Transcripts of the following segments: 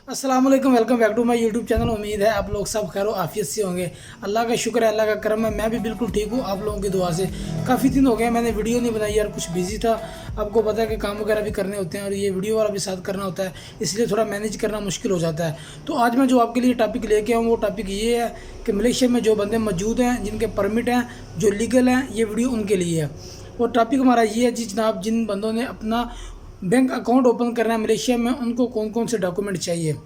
अस्सलाम वालेकुम, welcome back to my YouTube channel. उम्मीद है आप लोग सब खैर आफियत से होंगे। अल्लाह का शुक्र है, अल्लाह का करम है, मैं भी बिल्कुल ठीक हूँ आप लोगों की दुआ से। काफ़ी दिन हो गए मैंने वीडियो नहीं बनाई यार, कुछ बिजी था। आपको पता है कि काम वगैरह भी करने होते हैं और ये वीडियो वाला भी साथ करना होता है, इसलिए थोड़ा मैनेज करना मुश्किल हो जाता है। तो आज मैं जो आपके लिए टॉपिक लेके आऊँ वो टॉपिक ये है कि मलेशिया में जो बंदे मौजूद हैं, जिनके परमिट हैं, जो लीगल हैं, ये वीडियो उनके लिए है। और टॉपिक हमारा ये है जी जनाब, जिन बंदों ने अपना बैंक अकाउंट ओपन करना है मलेशिया में, उनको कौन कौन से डॉक्यूमेंट चाहिए।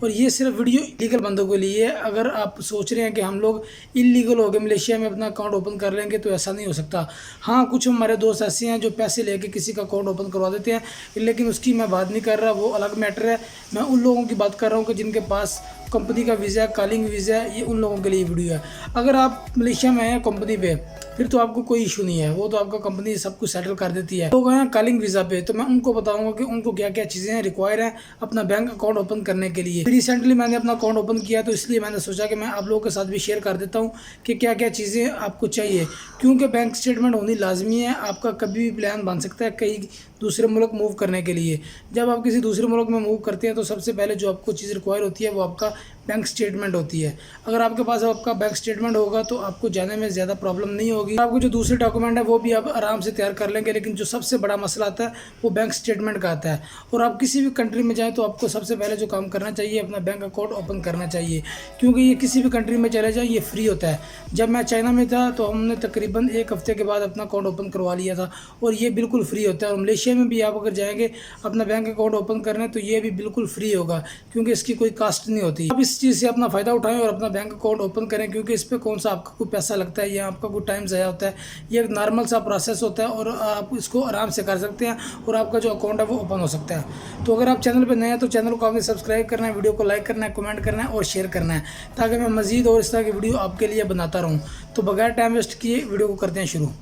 और ये सिर्फ वीडियो इलीगल बंदों के लिए है। अगर आप सोच रहे हैं कि हम लोग इलीगल हो गए मलेशिया में अपना अकाउंट ओपन कर लेंगे, तो ऐसा नहीं हो सकता। हाँ, कुछ हमारे दोस्त ऐसे हैं जो पैसे लेके किसी का अकाउंट ओपन करवा देते हैं, लेकिन उसकी मैं बात नहीं कर रहा, वो अलग मैटर है। मैं उन लोगों की बात कर रहा हूँ कि जिनके पास कंपनी का वीज़ा है, कॉलिंग वीज़ा है, ये उन लोगों के लिए वीडियो है। अगर आप मलेशिया में हैं कंपनी पे, फिर तो आपको कोई इशू नहीं है, वो तो आपका कंपनी सब कुछ सेटल कर देती है। लोग हैं कॉलिंग वीज़ा पे, तो मैं उनको बताऊंगा कि उनको क्या क्या चीज़ें रिक्वायर हैं अपना बैंक अकाउंट ओपन करने के लिए। रिसेंटली मैंने अपना अकाउंट ओपन किया, तो इसलिए मैंने सोचा कि मैं आप लोगों के साथ भी शेयर कर देता हूँ कि क्या क्या चीज़ें आपको चाहिए। क्योंकि बैंक स्टेटमेंट होनी लाजमी है। आपका कभी भी प्लान बन सकता है कहीं दूसरे मुल्क मूव करने के लिए। जब आप किसी दूसरे मुल्क में मूव करते हैं, तो सबसे पहले जो आपको चीज़ रिक्वायर होती है वो आपका बैंक स्टेटमेंट होती है। अगर आपके पास आपका बैंक स्टेटमेंट होगा तो आपको जाने में ज़्यादा प्रॉब्लम नहीं होगी। आपको जो दूसरे डॉक्यूमेंट है वो भी आप आराम से तैयार कर लेंगे, लेकिन जो सबसे बड़ा मसला आता है वो बैंक स्टेटमेंट का आता है। और आप किसी भी कंट्री में जाएँ तो आपको सबसे पहले जो काम करना चाहिए, अपना बैंक अकाउंट ओपन करना चाहिए, क्योंकि ये किसी भी कंट्री में चले जाए ये फ्री होता है। जब मैं चाइना में था तो हमने तकरीबन एक हफ्ते के बाद अपना अकाउंट ओपन करवा लिया था, और ये बिल्कुल फ्री होता है। और मलेशिया में भी आप अगर जाएंगे अपना बैंक अकाउंट ओपन करने, तो ये भी बिल्कुल फ्री होगा, क्योंकि इसकी कोई कास्ट नहीं होती। आप इस चीज़ से अपना फ़ायदा उठाएं और अपना बैंक अकाउंट ओपन करें, क्योंकि इस पर कौन सा आपका कोई पैसा लगता है या आपका कोई टाइम ज़ाया होता है। ये एक नॉर्मल सा प्रोसेस होता है और आप इसको आराम से कर सकते हैं और आपका जो अकाउंट है वो ओपन हो सकता है। तो अगर आप चैनल पर नए हैं तो चैनल को आपने सब्सक्राइब करना है, वीडियो को लाइक करना है, कमेंट करना है और शेयर करना है, ताकि मैं मज़ीद और इस तरह की वीडियो आपके लिए बनाता रहूँ। तो बगैर टाइम वेस्ट किए वीडियो को करते हैं शुरू।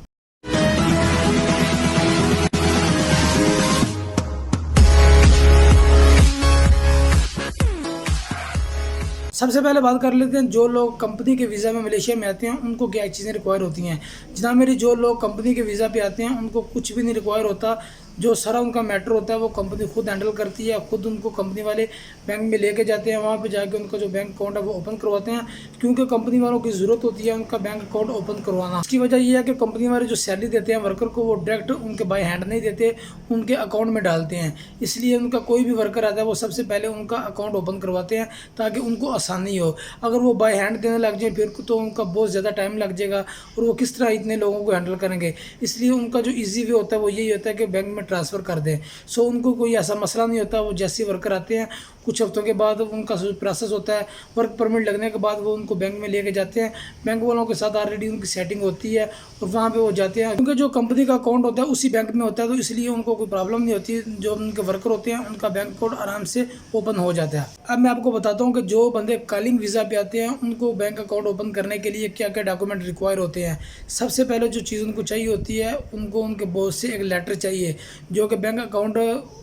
सबसे पहले बात कर लेते हैं जो लोग कंपनी के वीज़ा में मलेशिया में आते हैं उनको क्या चीज़ें रिक्वायर होती हैं। जनाब मेरी, जो लोग कंपनी के वीज़ा पे आते हैं उनको कुछ भी नहीं रिक्वायर होता। जो सारा उनका मैटर होता है वो कंपनी खुद हैंडल करती है। खुद उनको कंपनी वाले बैंक में लेके जाते हैं, वहाँ पे जाके उनका जो बैंक अकाउंट है वो ओपन करवाते हैं, क्योंकि कंपनी वालों की ज़रूरत होती है उनका बैंक अकाउंट ओपन करवाना। इसकी वजह ये है कि कंपनी वाले जो सैलरी देते हैं वर्कर को, वो डायरेक्ट उनके बाय हैंड नहीं देते, उनके अकाउंट में डालते हैं। इसलिए उनका कोई भी वर्कर आता है वो सबसे पहले उनका अकाउंट ओपन करवाते हैं, ताकि उनको आसानी हो। अगर वो बाय हैंड देने लग जाए फिर तो उनका बहुत ज़्यादा टाइम लग जाएगा, और वो किस तरह इतने लोगों को हैंडल करेंगे। इसलिए उनका जो ईजी वे होता है वो यही होता है कि बैंक में ट्रांसफ़र कर दें। सो उनको कोई ऐसा मसला नहीं होता। वो जैसे वर्कर आते हैं कुछ हफ्तों के बाद उनका प्रोसेस होता है, वर्क परमिट लगने के बाद वो उनको बैंक में लेके जाते हैं। बैंक वालों के साथ ऑलरेडी उनकी सेटिंग होती है और वहाँ पे वो जाते हैं, क्योंकि जो कंपनी का अकाउंट होता है उसी बैंक में होता है, तो इसलिए उनको कोई प्रॉब्लम नहीं होती। जो उनके वर्कर होते हैं उनका बैंक अकाउंट आराम से ओपन हो जाता है। अब मैं आपको बताता हूँ कि जो बंदे कॉलिंग वीज़ा पे आते हैं उनको बैंक अकाउंट ओपन करने के लिए क्या क्या डॉक्यूमेंट रिक्वायर होते हैं। सबसे पहले जो चीज़ उनको चाहिए होती है, उनको उनके बॉस से एक लेटर चाहिए, जो कि बैंक अकाउंट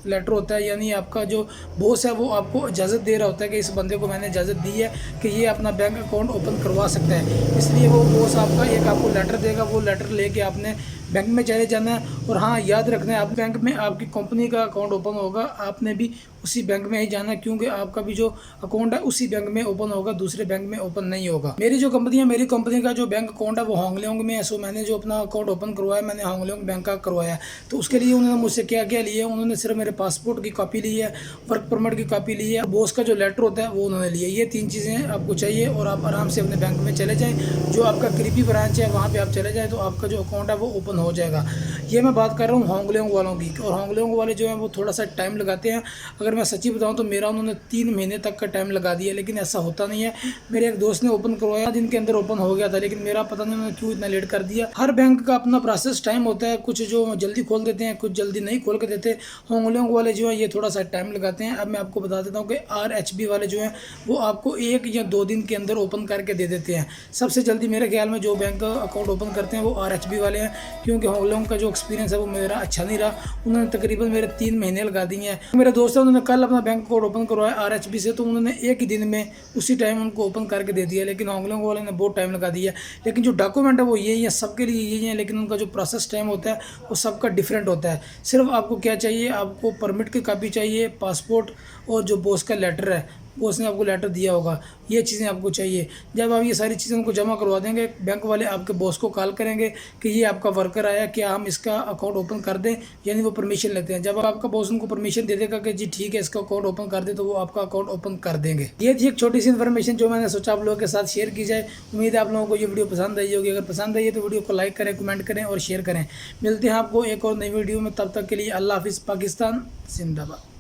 लेटर होता है। यानी आपका जो बॉस है वो आपको इजाज़त दे रहा होता है कि इस बंदे को मैंने इजाज़त दी है कि ये अपना बैंक अकाउंट ओपन करवा सकता है। इसलिए वो बॉस आपका एक आपको लेटर देगा, वो लेटर लेके आपने बैंक में चले जाना है। और हाँ, याद रखना है, आप बैंक में आपकी कंपनी का अकाउंट ओपन होगा, आपने भी उसी बैंक में ही जाना है, क्योंकि आपका भी जो अकाउंट है उसी बैंक में ओपन होगा, दूसरे बैंक में ओपन नहीं होगा। मेरी जो कंपनी है, मेरी कंपनी का जो बैंक अकाउंट है वो होंगलेंग में है। सो मैंने जो अपना अकाउंट ओपन करवाया, मैंने होंगलेंग बैंक का करवाया। तो उसके लिए उन्होंने मुझसे क्या क्या लिया, उन्होंने सिर्फ मेरे पासपोर्ट की कॉपी ली है, वर्क परमिट की कॉपी ली है, बॉस का जो लेटर होता है वो उन्होंने लिया। ये 3 चीज़ें आपको चाहिए और आप आराम से अपने बैंक में चले जाएँ। जो आपका करीबी ब्रांच है वहाँ पर आप चले जाएँ, तो आपका जो अकाउंट है वो ओपन हो जाएगा। ये मैं बात कर रहा हूँ होंगलेंग वालों की। और होंगलेंग वाले जो हैं वो थोड़ा सा टाइम लगाते हैं। अगर मैं सच्ची बताऊँ तो मेरा उन्होंने 3 महीने तक का टाइम लगा दिया, लेकिन ऐसा होता नहीं है। मेरे एक दोस्त ने ओपन करवाया, दिन के अंदर ओपन हो गया था, लेकिन मेरा पता नहीं उन्होंने क्यों इतना लेट कर दिया। हर बैंक का अपना प्रोसेस टाइम होता है, कुछ जो जल्दी खोल देते हैं, कुछ जल्दी नहीं खोल के देते। होंगलेंग वाले जो है ये थोड़ा सा टाइम लगाते हैं। अब मैं आपको बता देता हूँ कि RHB वाले जो हैं वो आपको 1 या 2 दिन के अंदर ओपन करके दे देते हैं। सबसे जल्दी मेरे ख्याल में जो बैंक अकाउंट ओपन करते हैं वो RHB वाले हैं, क्योंकि होंगलोंग का जो एक्सपीरियंस है वो मेरा अच्छा नहीं रहा। उन्होंने तकरीबन मेरे 3 महीने लगा दिए हैं। मेरे दोस्त है उन्होंने कल अपना बैंक अकाउंट ओपन करवाया RHB से, तो उन्होंने एक ही दिन में उसी टाइम उनको ओपन करके दे दिया, लेकिन होंगलोंग वाले ने बहुत टाइम लगा दिया। लेकिन जो डॉक्यूमेंट है वो यही है, सबके लिए यही है, लेकिन उनका जो प्रोसेस टाइम होता है वो सबका डिफरेंट होता है। सिर्फ आपको क्या चाहिए, आपको परमिट की कॉपी चाहिए, पासपोर्ट और जो बॉस का लेटर है वो उसने आपको लेटर दिया होगा, ये चीज़ें आपको चाहिए। जब आप ये सारी चीज़ें उनको जमा करवा देंगे, बैंक वाले आपके बॉस को कॉल करेंगे कि ये आपका वर्कर आया, क्या हम इसका अकाउंट ओपन कर दें, यानी वो परमिशन लेते हैं। जब आपका बॉस उनको परमिशन दे देगा कि जी ठीक है इसका अकाउंट ओपन कर दे, तो वो आपका अकाउंट ओपन कर देंगे। ये थी एक छोटी सी इन्फॉर्मेशन जो मैंने सोचा आप लोगों के साथ शेयर की जाए। उम्मीद है आप लोगों को ये वीडियो पसंद आई होगी। अगर पसंद आई है तो वीडियो को लाइक करें, कमेंट करें और शेयर करें। मिलते हैं आपको एक और नई वीडियो में, तब तक के लिए अल्लाह हाफिज़। पाकिस्तान जिंदाबाद।